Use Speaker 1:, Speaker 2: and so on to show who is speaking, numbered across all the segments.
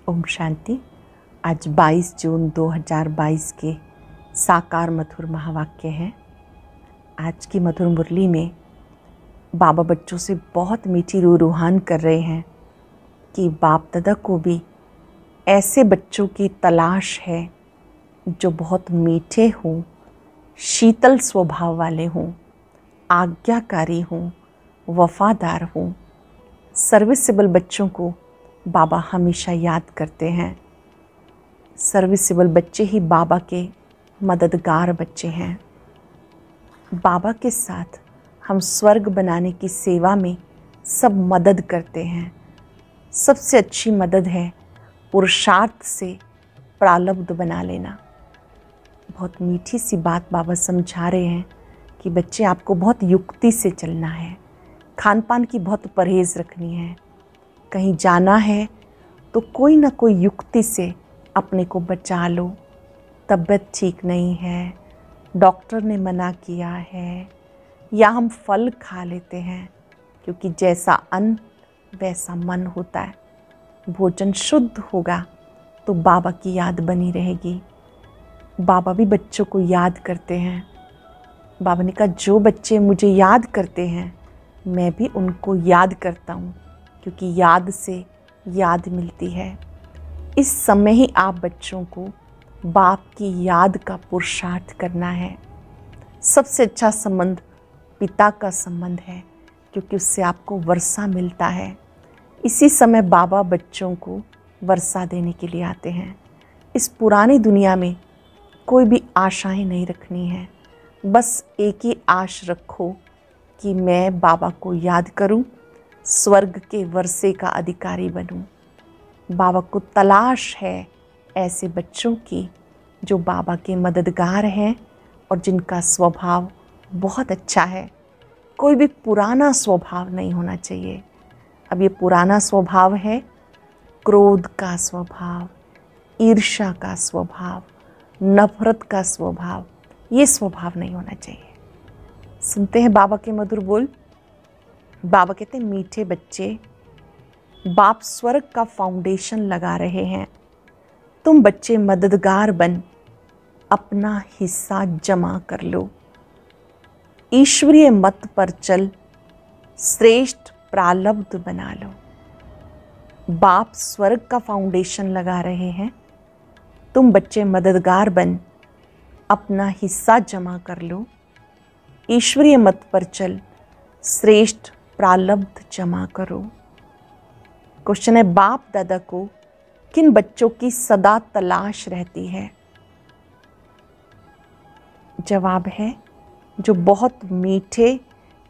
Speaker 1: ओम शांति। आज 22 जून 2022 के साकार मधुर महावाक्य हैं। आज की मधुर मुरली में बाबा बच्चों से बहुत मीठी रूहान कर रहे हैं कि बाप दादा को भी ऐसे बच्चों की तलाश है जो बहुत मीठे हों, शीतल स्वभाव वाले हों, आज्ञाकारी हों, वफादार हों। सर्विसेबल बच्चों को बाबा हमेशा याद करते हैं। सर्विसेबल बच्चे ही बाबा के मददगार बच्चे हैं। बाबा के साथ हम स्वर्ग बनाने की सेवा में सब मदद करते हैं। सबसे अच्छी मदद है पुरुषार्थ से प्रारब्ध बना लेना। बहुत मीठी सी बात बाबा समझा रहे हैं कि बच्चे आपको बहुत युक्ति से चलना है, खान पान की बहुत परहेज़ रखनी है। कहीं जाना है तो कोई ना कोई युक्ति से अपने को बचा लो। तबीयत ठीक नहीं है, डॉक्टर ने मना किया है, या हम फल खा लेते हैं क्योंकि जैसा अन्न वैसा मन होता है। भोजन शुद्ध होगा तो बाबा की याद बनी रहेगी। बाबा भी बच्चों को याद करते हैं। बाबा ने कहा जो बच्चे मुझे याद करते हैं मैं भी उनको याद करता हूँ, क्योंकि याद से याद मिलती है। इस समय ही आप बच्चों को बाप की याद का पुरुषार्थ करना है। सबसे अच्छा संबंध पिता का संबंध है, क्योंकि उससे आपको वर्षा मिलता है। इसी समय बाबा बच्चों को वर्षा देने के लिए आते हैं। इस पुरानी दुनिया में कोई भी आशाएं नहीं रखनी है। बस एक ही आश रखो कि मैं बाबा को याद करूं, स्वर्ग के वर्षे का अधिकारी बनूं। बाबा को तलाश है ऐसे बच्चों की जो बाबा के मददगार हैं और जिनका स्वभाव बहुत अच्छा है। कोई भी पुराना स्वभाव नहीं होना चाहिए। अब ये पुराना स्वभाव है क्रोध का स्वभाव, ईर्ष्या का स्वभाव, नफरत का स्वभाव। ये स्वभाव नहीं होना चाहिए। सुनते हैं बाबा के मधुर बोल। बाबा कहते हैं मीठे बच्चे, बाप स्वर्ग का फाउंडेशन लगा रहे हैं। तुम बच्चे मददगार बन अपना हिस्सा जमा कर लो। ईश्वरीय मत पर चल श्रेष्ठ प्रारब्ध बना लो। बाप स्वर्ग का फाउंडेशन लगा रहे हैं। तुम बच्चे मददगार बन अपना हिस्सा जमा कर लो। ईश्वरीय मत पर चल श्रेष्ठ प्रारब्ध जमा करो। क्वेश्चन है, बाप दादा को किन बच्चों की सदा तलाश रहती है? जवाब है जो बहुत मीठे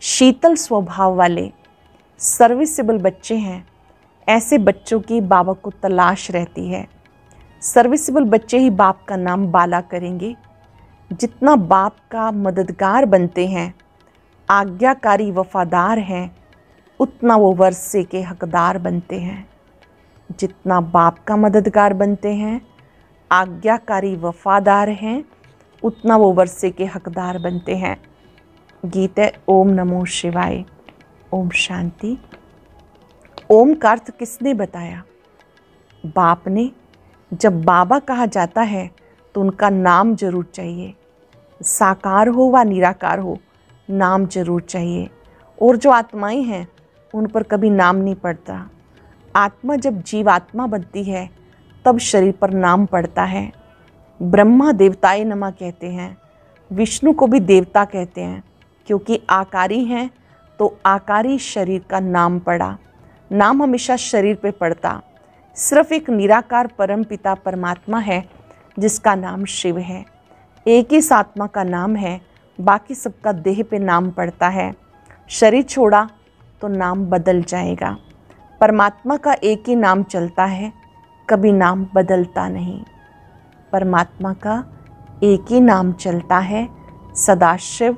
Speaker 1: शीतल स्वभाव वाले सर्विसेबल बच्चे हैं, ऐसे बच्चों की बाबा को तलाश रहती है। सर्विसेबल बच्चे ही बाप का नाम बाला करेंगे। जितना बाप का मददगार बनते हैं, आज्ञाकारी वफादार हैं, उतना वो वर्षे के हकदार बनते हैं। जितना बाप का मददगार बनते हैं, आज्ञाकारी वफादार हैं, उतना वो वर्षे के हकदार बनते हैं। गीत है ओम नमो शिवाय। ओम शांति। ओम का अर्थ किसने बताया? बाप ने। जब बाबा कहा जाता है तो उनका नाम जरूर चाहिए। साकार हो व निराकार हो, नाम जरूर चाहिए। और जो आत्माएं हैं उन पर कभी नाम नहीं पड़ता। आत्मा जब जीवात्मा बनती है तब शरीर पर नाम पड़ता है। ब्रह्मा देवताए नमा कहते हैं, विष्णु को भी देवता कहते हैं, क्योंकि आकारी हैं तो आकारी शरीर का नाम पड़ा। नाम हमेशा शरीर पे पड़ता। सिर्फ एक निराकार परम पिता परमात्मा है जिसका नाम शिव है। एक ही आत्मा का नाम है, बाकी सबका देह पे नाम पड़ता है। शरीर छोड़ा तो नाम बदल जाएगा। परमात्मा का एक ही नाम चलता है, कभी नाम बदलता नहीं। परमात्मा का एक ही नाम चलता है, सदाशिव,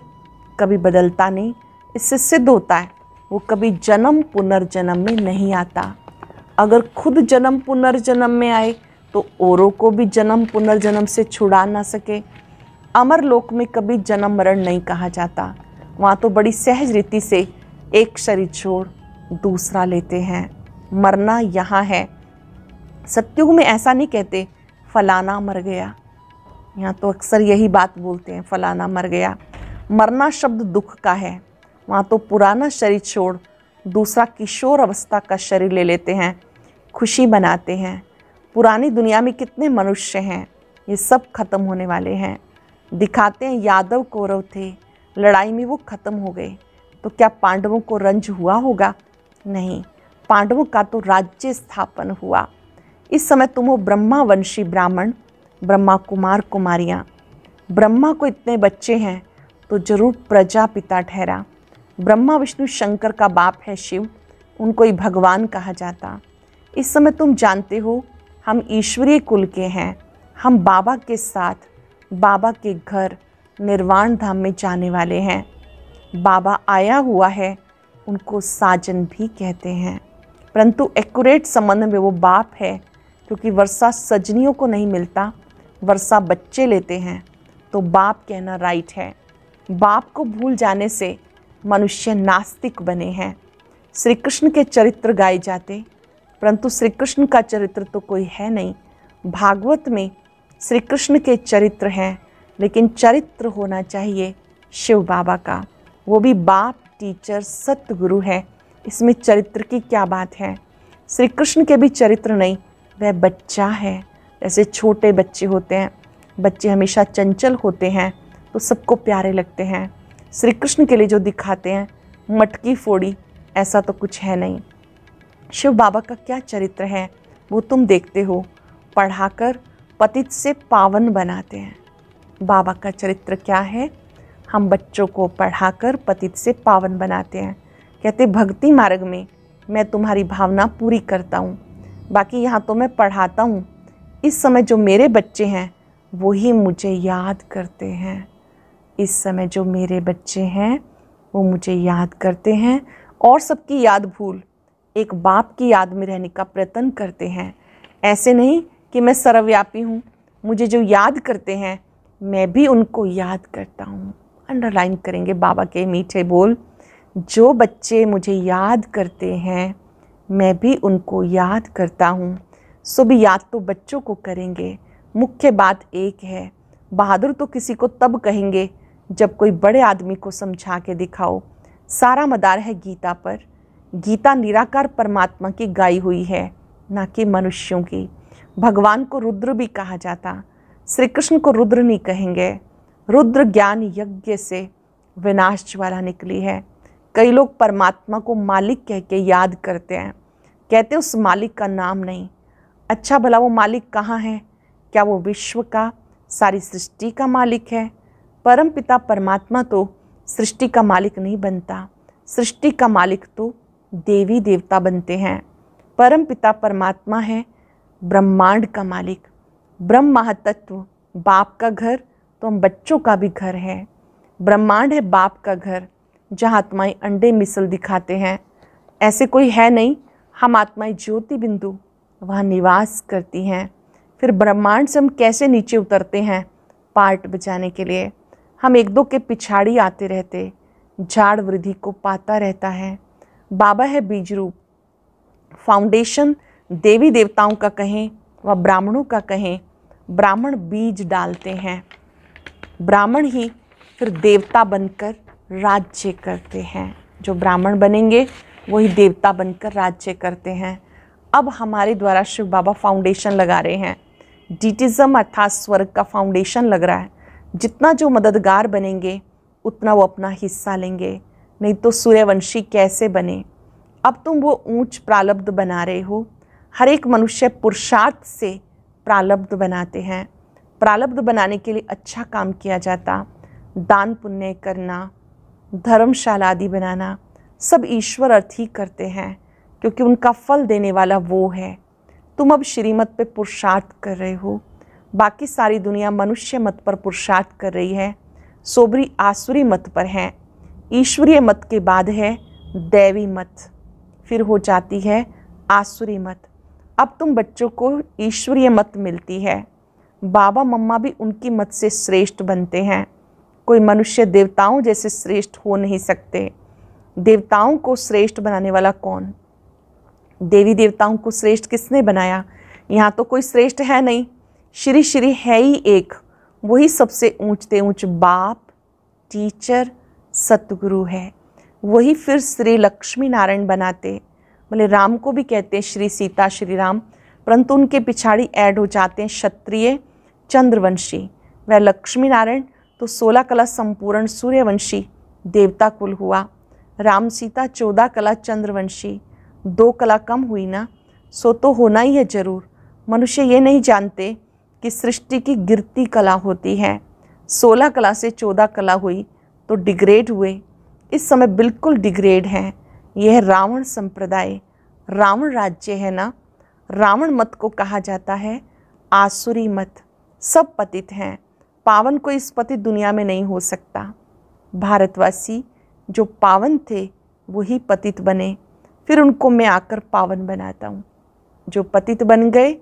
Speaker 1: कभी बदलता नहीं। इससे सिद्ध होता है वो कभी जन्म पुनर्जन्म में नहीं आता। अगर खुद जन्म पुनर्जन्म में आए तो औरों को भी जन्म पुनर्जन्म से छुड़ा ना सके। अमर लोक में कभी जन्म मरण नहीं कहा जाता। वहाँ तो बड़ी सहज रीति से एक शरीर छोड़ दूसरा लेते हैं। मरना यहाँ है, सत्युग में ऐसा नहीं कहते फलाना मर गया, यहाँ तो अक्सर यही बात बोलते हैं, फलाना मर गया। मरना शब्द दुख का है, वहाँ तो पुराना शरीर छोड़ दूसरा किशोर अवस्था का शरीर ले लेते हैं, खुशी मनाते हैं। पुरानी दुनिया में कितने मनुष्य हैं, ये सब खत्म होने वाले हैं। दिखाते हैं यादव कौरव थे, लड़ाई में वो खत्म हो गए, तो क्या पांडवों को रंज हुआ होगा? नहीं, पांडवों का तो राज्य स्थापन हुआ। इस समय तुम हो ब्रह्मावंशी ब्राह्मण, ब्रह्मा कुमार कुमारियाँ। ब्रह्मा को इतने बच्चे हैं तो जरूर प्रजापिता ठहरा। ब्रह्मा विष्णु शंकर का बाप है शिव, उनको ही भगवान कहा जाता। इस समय तुम जानते हो हम ईश्वरीय कुल के हैं, हम बाबा के साथ बाबा के घर निर्वाण धाम में जाने वाले हैं। बाबा आया हुआ है, उनको साजन भी कहते हैं, परंतु एक्यूरेट संबंध में वो बाप है, क्योंकि वर्षा सजनियों को नहीं मिलता, वर्षा बच्चे लेते हैं, तो बाप कहना राइट है। बाप को भूल जाने से मनुष्य नास्तिक बने हैं। श्री कृष्ण के चरित्र गाए जाते, परंतु श्री कृष्ण का चरित्र तो कोई है नहीं। भागवत में श्री कृष्ण के चरित्र हैं, लेकिन चरित्र होना चाहिए शिव बाबा का, वो भी बाप, टीचर, सतगुरु है। इसमें चरित्र की क्या बात है? श्री कृष्ण के भी चरित्र नहीं, वह बच्चा है। जैसे छोटे बच्चे होते हैं, बच्चे हमेशा चंचल होते हैं तो सबको प्यारे लगते हैं। श्री कृष्ण के लिए जो दिखाते हैं मटकी फोड़ी, ऐसा तो कुछ है नहीं। शिव बाबा का क्या चरित्र है वो तुम देखते हो, पढ़ाकर पतित से पावन बनाते हैं। बाबा का चरित्र क्या है? हम बच्चों को पढ़ाकर पतित से पावन बनाते हैं। कहते भक्ति मार्ग में मैं तुम्हारी भावना पूरी करता हूँ, बाकी यहाँ तो मैं पढ़ाता हूँ। इस समय जो मेरे बच्चे हैं वही मुझे याद करते हैं। इस समय जो मेरे बच्चे हैं वो मुझे याद करते हैं और सबकी याद भूल एक बाप की याद में रहने का प्रयत्न करते हैं। ऐसे नहीं कि मैं सर्वव्यापी हूँ, मुझे जो याद करते हैं मैं भी उनको याद करता हूँ। अंडरलाइन करेंगे बाबा के मीठे बोल, जो बच्चे मुझे याद करते हैं मैं भी उनको याद करता हूँ। सो भी याद तो बच्चों को करेंगे। मुख्य बात एक है, बहादुर तो किसी को तब कहेंगे जब कोई बड़े आदमी को समझा के दिखाओ। सारा मदार है गीता पर। गीता निराकार परमात्मा की गाई हुई है, ना कि मनुष्यों की। भगवान को रुद्र भी कहा जाता, श्री कृष्ण को रुद्र नहीं कहेंगे। रुद्र ज्ञान यज्ञ से विनाश ज्वाला निकली है। कई लोग परमात्मा को मालिक कह के याद करते हैं, कहते उस मालिक का नाम नहीं। अच्छा भला वो मालिक कहाँ है? क्या वो विश्व का, सारी सृष्टि का मालिक है? परम पिता परमात्मा तो सृष्टि का मालिक नहीं बनता, सृष्टि का मालिक तो देवी देवता बनते हैं। परम पिता परमात्मा है ब्रह्मांड का मालिक। ब्रह्म महातत्व बाप का घर, तो हम बच्चों का भी घर है। ब्रह्मांड है बाप का घर, जहाँ आत्माएं अंडे मिसल दिखाते हैं। ऐसे कोई है नहीं, हम आत्माएं ज्योति बिंदु वहाँ निवास करती हैं। फिर ब्रह्मांड से हम कैसे नीचे उतरते हैं? पार्ट बजाने के लिए हम एक दो के पिछाड़ी आते रहते, झाड़ वृद्धि को पाता रहता है। बाबा है बीज रूप, फाउंडेशन देवी देवताओं का कहें व ब्राह्मणों का कहें, ब्राह्मण बीज डालते हैं, ब्राह्मण ही फिर देवता बनकर राज्य करते हैं। जो ब्राह्मण बनेंगे वही देवता बनकर राज्य करते हैं। अब हमारे द्वारा शिव बाबा फाउंडेशन लगा रहे हैं। डीटिज्म अर्थात स्वर्ग का फाउंडेशन लग रहा है। जितना जो मददगार बनेंगे उतना वो अपना हिस्सा लेंगे, नहीं तो सूर्यवंशी कैसे बने? अब तुम वो ऊंच प्रालब्ध बना रहे हो। हर एक मनुष्य पुरुषार्थ से प्रालब्ध बनाते हैं। प्रालब्ध बनाने के लिए अच्छा काम किया जाता, दान पुण्य करना, धर्मशाला आदि बनाना, सब ईश्वर अर्थ ही करते हैं, क्योंकि उनका फल देने वाला वो है। तुम अब श्रीमत पे पुरुषार्थ कर रहे हो, बाकी सारी दुनिया मनुष्य मत पर पुरुषार्थ कर रही है, सोबरी आसुरी मत पर है। ईश्वरीय मत के बाद है दैवी मत, फिर हो जाती है आसुरी मत। अब तुम बच्चों को ईश्वरीय मत मिलती है। बाबा मम्मा भी उनकी मत से श्रेष्ठ बनते हैं। कोई मनुष्य देवताओं जैसे श्रेष्ठ हो नहीं सकते। देवताओं को श्रेष्ठ बनाने वाला कौन? देवी देवताओं को श्रेष्ठ किसने बनाया? यहाँ तो कोई श्रेष्ठ है नहीं, श्री श्री है ही एक, वही सबसे ऊंचते ऊंच बाप, टीचर, सतगुरु है। वही फिर श्री लक्ष्मी नारायण बनाते। बोले राम को भी कहते हैं श्री सीता श्री राम, परंतु उनके पिछाड़ी ऐड हो जाते हैं क्षत्रिय चंद्रवंशी। वह लक्ष्मी नारायण तो 16 कला संपूर्ण सूर्यवंशी देवता कुल हुआ। राम सीता 14 कला चंद्रवंशी, 2 कला कम हुई ना, सो तो होना ही है जरूर। मनुष्य ये नहीं जानते कि सृष्टि की गिरती कला होती है। 16 कला से 14 कला हुई तो डिग्रेड हुए, इस समय बिल्कुल डिग्रेड हैं। यह रावण संप्रदाय, रावण राज्य है ना। रावण मत को कहा जाता है आसुरी मत। सब पतित हैं, पावन कोई इस पतित दुनिया में नहीं हो सकता। भारतवासी जो पावन थे वही पतित बने, फिर उनको मैं आकर पावन बनाता हूँ। जो पतित बन गए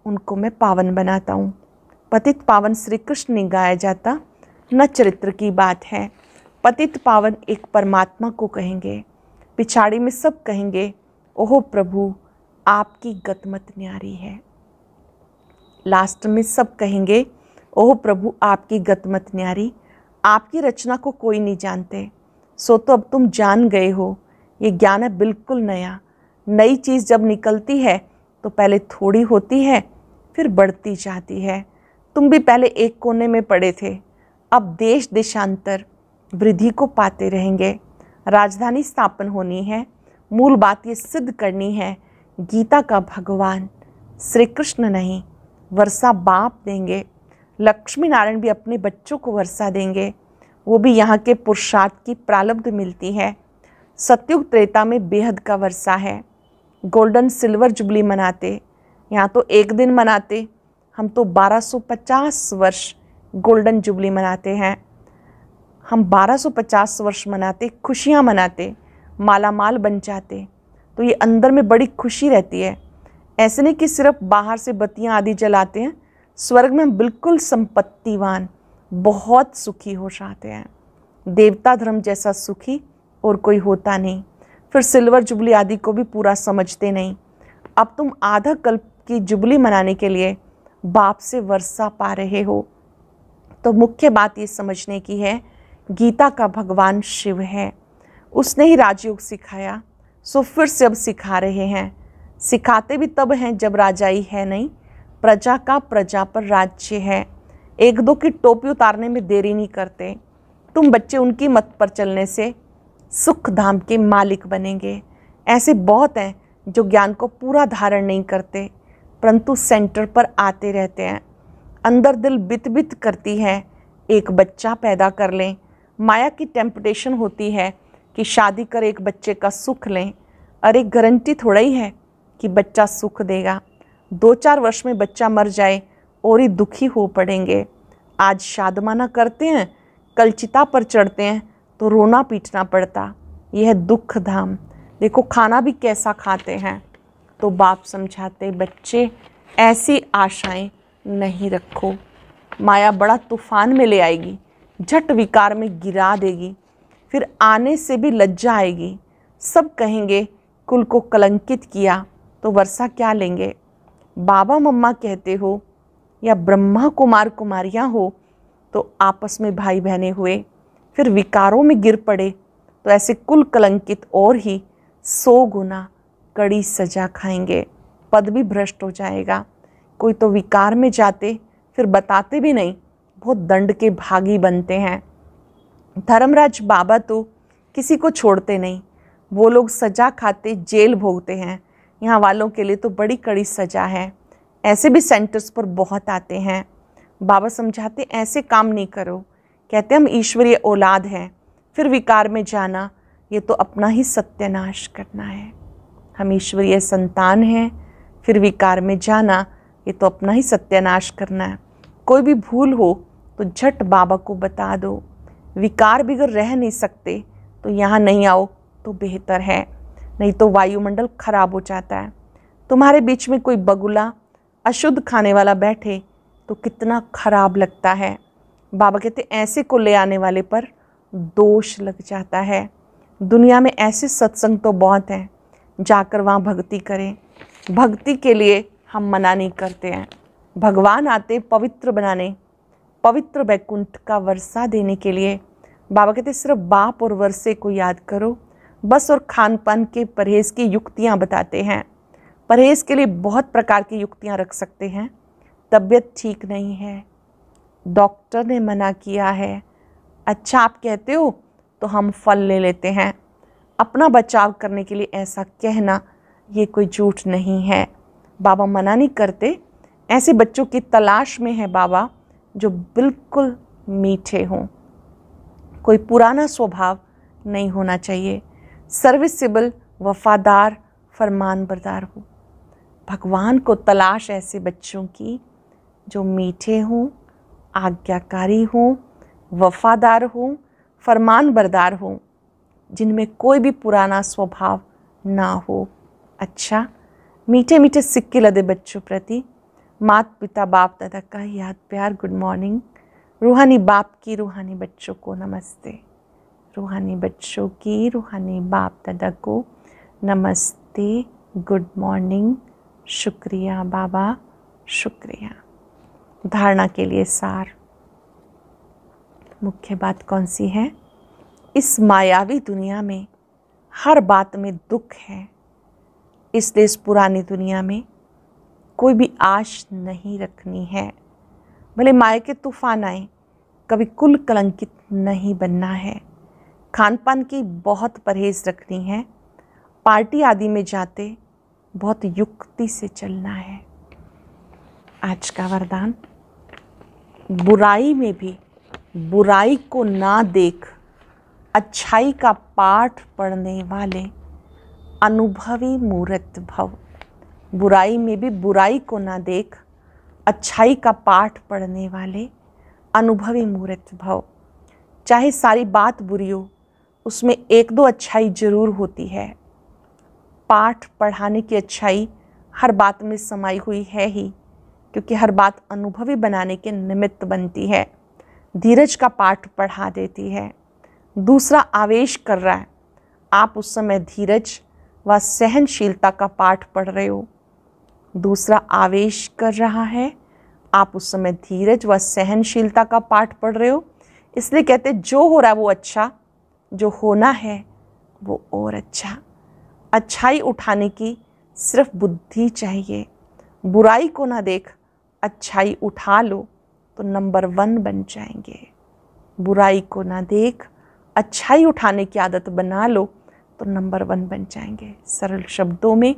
Speaker 1: उनको मैं पावन बनाता हूँ। पतित पावन श्री कृष्ण नहीं गाया जाता, न चरित्र की बात है। पतित पावन एक परमात्मा को कहेंगे, पिछाड़ी में सब कहेंगे ओहो प्रभु आपकी गतमत न्यारी है। लास्ट में सब कहेंगे ओह प्रभु आपकी गतमत न्यारी, आपकी रचना को कोई नहीं जानते, सो तो अब तुम जान गए हो। ये ज्ञान है बिल्कुल नया। नई चीज़ जब निकलती है तो पहले थोड़ी होती है, फिर बढ़ती जाती है। तुम भी पहले एक कोने में पड़े थे, अब देश देशांतर वृद्धि को पाते रहेंगे। राजधानी स्थापन होनी है, मूल बात ये सिद्ध करनी है, गीता का भगवान श्री कृष्ण नहीं, वर्षा बाप देंगे। लक्ष्मी नारायण भी अपने बच्चों को वर्षा देंगे, वो भी यहाँ के पुरुषार्थ की प्रारब्ध मिलती है। सतयुग त्रेता में बेहद का वर्षा है। गोल्डन सिल्वर जुबली मनाते, यहाँ तो एक दिन मनाते, हम तो 1250 वर्ष गोल्डन जुबली मनाते हैं। हम 1250 वर्ष मनाते, खुशियाँ मनाते, माला माल बन जाते, तो ये अंदर में बड़ी खुशी रहती है। ऐसे नहीं कि सिर्फ बाहर से बत्तियाँ आदि जलाते हैं, स्वर्ग में हम बिल्कुल संपत्तिवान बहुत सुखी हो जाते हैं। देवता धर्म जैसा सुखी और कोई होता नहीं। फिर सिल्वर जुबली आदि को भी पूरा समझते नहीं। अब तुम आधा कल्प की जुबली मनाने के लिए बाप से वर्षा पा रहे हो। तो मुख्य बात ये समझने की है, गीता का भगवान शिव है, उसने ही राजयोग सिखाया, सो फिर से अब सिखा रहे हैं। सिखाते भी तब हैं जब राजाई है नहीं, प्रजा का प्रजा पर राज्य है। एक दो की टोपी उतारने में देरी नहीं करते। तुम बच्चे उनकी मत पर चलने से सुख धाम के मालिक बनेंगे। ऐसे बहुत हैं जो ज्ञान को पूरा धारण नहीं करते, परंतु सेंटर पर आते रहते हैं। अंदर दिल बित बित करती है, एक बच्चा पैदा कर लें। माया की टेम्पटेशन होती है कि शादी कर एक बच्चे का सुख लें। अरे गारंटी थोड़ा ही है कि बच्चा सुख देगा। 2-4 वर्ष में बच्चा मर जाए और ही दुखी हो पड़ेंगे। आज शादमाना करते हैं, कल चिता पर चढ़ते हैं तो रोना पीटना पड़ता। यह है दुख धाम। देखो खाना भी कैसा खाते हैं। तो बाप समझाते, बच्चे ऐसी आशाएं नहीं रखो, माया बड़ा तूफान में ले आएगी, झट विकार में गिरा देगी, फिर आने से भी लज्जा आएगी। सब कहेंगे कुल को कलंकित किया, तो वर्षा क्या लेंगे। बाबा मम्मा कहते हो या ब्रह्मा कुमार कुमारियाँ हो तो आपस में भाई बहनें हुए, फिर विकारों में गिर पड़े तो ऐसे कुल कलंकित और ही 100 गुना कड़ी सजा खाएंगे। पद भी भ्रष्ट हो जाएगा। कोई तो विकार में जाते फिर बताते भी नहीं, बहुत दंड के भागी बनते हैं। धर्मराज बाबा तो किसी को छोड़ते नहीं, वो लोग सजा खाते जेल भोगते हैं। यहाँ वालों के लिए तो बड़ी कड़ी सजा है। ऐसे भी सेंटर्स पर बहुत आते हैं। बाबा समझाते ऐसे काम नहीं करो। कहते हम ईश्वरीय औलाद हैं, फिर विकार में जाना ये तो अपना ही सत्यानाश करना है। हम ईश्वरीय संतान हैं, फिर विकार में जाना ये तो अपना ही सत्यानाश करना है। कोई भी भूल हो तो झट बाबा को बता दो। विकार बिगर रह नहीं सकते तो यहाँ नहीं आओ तो बेहतर है, नहीं तो वायुमंडल खराब हो जाता है। तुम्हारे बीच में कोई बगुला अशुद्ध खाने वाला बैठे तो कितना खराब लगता है। बाबा कहते ऐसे को ले आने वाले पर दोष लग जाता है। दुनिया में ऐसे सत्संग तो बहुत हैं, जाकर वहाँ भक्ति करें। भक्ति के लिए हम मना नहीं करते हैं। भगवान आते पवित्र बनाने, पवित्र वैकुंठ का वर्षा देने के लिए। बाबा कहते सिर्फ बाप और वर्षे को याद करो बस, और खान पान के परहेज की युक्तियाँ बताते हैं। परहेज के लिए बहुत प्रकार की युक्तियाँ रख सकते हैं। तबीयत ठीक नहीं है, डॉक्टर ने मना किया है, अच्छा आप कहते हो तो हम फल ले लेते हैं। अपना बचाव करने के लिए ऐसा कहना ये कोई झूठ नहीं है। बाबा मना नहीं करते। ऐसे बच्चों की तलाश में है बाबा जो बिल्कुल मीठे हों, कोई पुराना स्वभाव नहीं होना चाहिए, सर्विसेबल, वफादार, फरमानबरदार हो। भगवान को तलाश ऐसे बच्चों की जो मीठे हों, आज्ञाकारी हों, वफादार हों, फरमानबरदार हों, जिनमें कोई भी पुराना स्वभाव ना हो। अच्छा, मीठे मीठे सिक्के लदे बच्चों प्रति माता पिता बाप दादा का याद प्यार, गुड मॉर्निंग। रूहानी बाप की रूहानी बच्चों को नमस्ते। रूहानी बच्चों की रूहानी बाप दादा को नमस्ते, गुड मॉर्निंग, शुक्रिया बाबा, शुक्रिया। धारणा के लिए सार। मुख्य बात कौन सी है? इस मायावी दुनिया में हर बात में दुख है, इसलिए इस पुरानी दुनिया में कोई भी आश नहीं रखनी है। भले माया के तूफान आए, कभी कुल कलंकित नहीं बनना है। खान पान की बहुत परहेज रखनी है। पार्टी आदि में जाते बहुत युक्ति से चलना है। आज का वरदान, बुराई में भी बुराई को ना देख अच्छाई का पाठ पढ़ने वाले अनुभवी मूर्त भव। बुराई में भी बुराई को ना देख अच्छाई का पाठ पढ़ने वाले अनुभवी मूर्त भव। चाहे सारी बात बुरी हो, उसमें एक दो अच्छाई जरूर होती है। पाठ पढ़ाने की अच्छाई हर बात में समाई हुई है ही, क्योंकि हर बात अनुभवी बनाने के निमित्त बनती है। धीरज का पाठ पढ़ा देती है। दूसरा आवेश कर रहा है, आप उस समय धीरज व सहनशीलता का पाठ पढ़ रहे हो। दूसरा आवेश कर रहा है, आप उस समय धीरज व सहनशीलता का पाठ पढ़ रहे हो। इसलिए कहते जो हो रहा है वो अच्छा, जो होना है वो और अच्छा। अच्छाई उठाने की सिर्फ बुद्धि चाहिए। बुराई को ना देख अच्छाई उठा लो तो नंबर 1 बन जाएंगे। बुराई को ना देख अच्छाई उठाने की आदत बना लो तो नंबर 1 बन जाएंगे। सरल शब्दों में,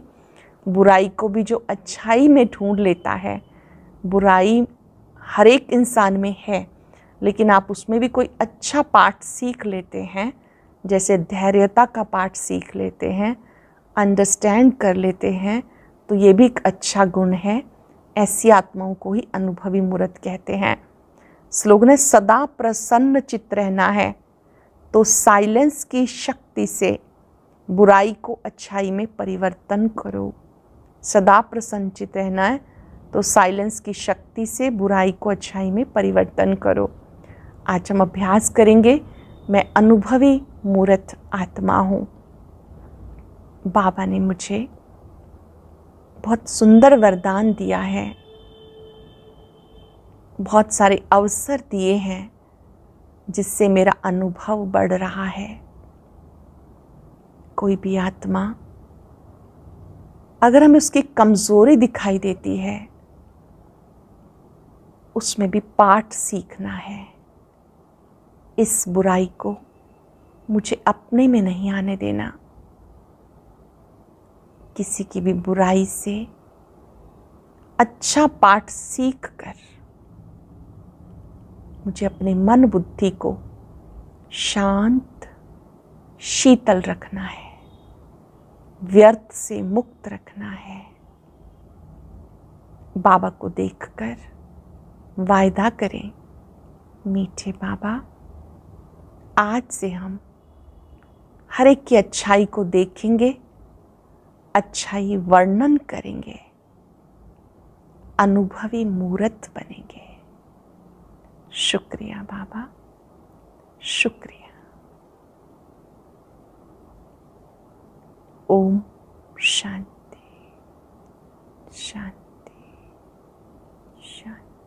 Speaker 1: बुराई को भी जो अच्छाई में ढूंढ लेता है, बुराई हर एक इंसान में है, लेकिन आप उसमें भी कोई अच्छा पाठ सीख लेते हैं, जैसे धैर्यता का पाठ सीख लेते हैं, अंडरस्टैंड कर लेते हैं, तो ये भी एक अच्छा गुण है। ऐसी आत्माओं को ही अनुभवी मूर्त कहते हैं। स्लोगन है, सदा प्रसन्न चित्त रहना है तो साइलेंस की शक्ति से बुराई को अच्छाई में परिवर्तन करो। सदा प्रसन्न चित्त रहना है तो साइलेंस की शक्ति से बुराई को अच्छाई में परिवर्तन करो। आज हम अभ्यास करेंगे, मैं अनुभवी मूर्त आत्मा हूँ। बाबा ने मुझे बहुत सुंदर वरदान दिया है, बहुत सारे अवसर दिए हैं, जिससे मेरा अनुभव बढ़ रहा है। कोई भी आत्मा अगर हमें उसकी कमजोरी दिखाई देती है, उसमें भी पाठ सीखना है। इस बुराई को मुझे अपने में नहीं आने देना। किसी की भी बुराई से अच्छा पाठ सीख कर मुझे अपने मन बुद्धि को शांत शीतल रखना है, व्यर्थ से मुक्त रखना है। बाबा को देखकर वायदा करें, मीठे बाबा, आज से हम हर एक की अच्छाई को देखेंगे, अच्छाई वर्णन करेंगे, अनुभवी मूर्त बनेंगे। शुक्रिया बाबा, शुक्रिया। ओम शांति शांति। शांति।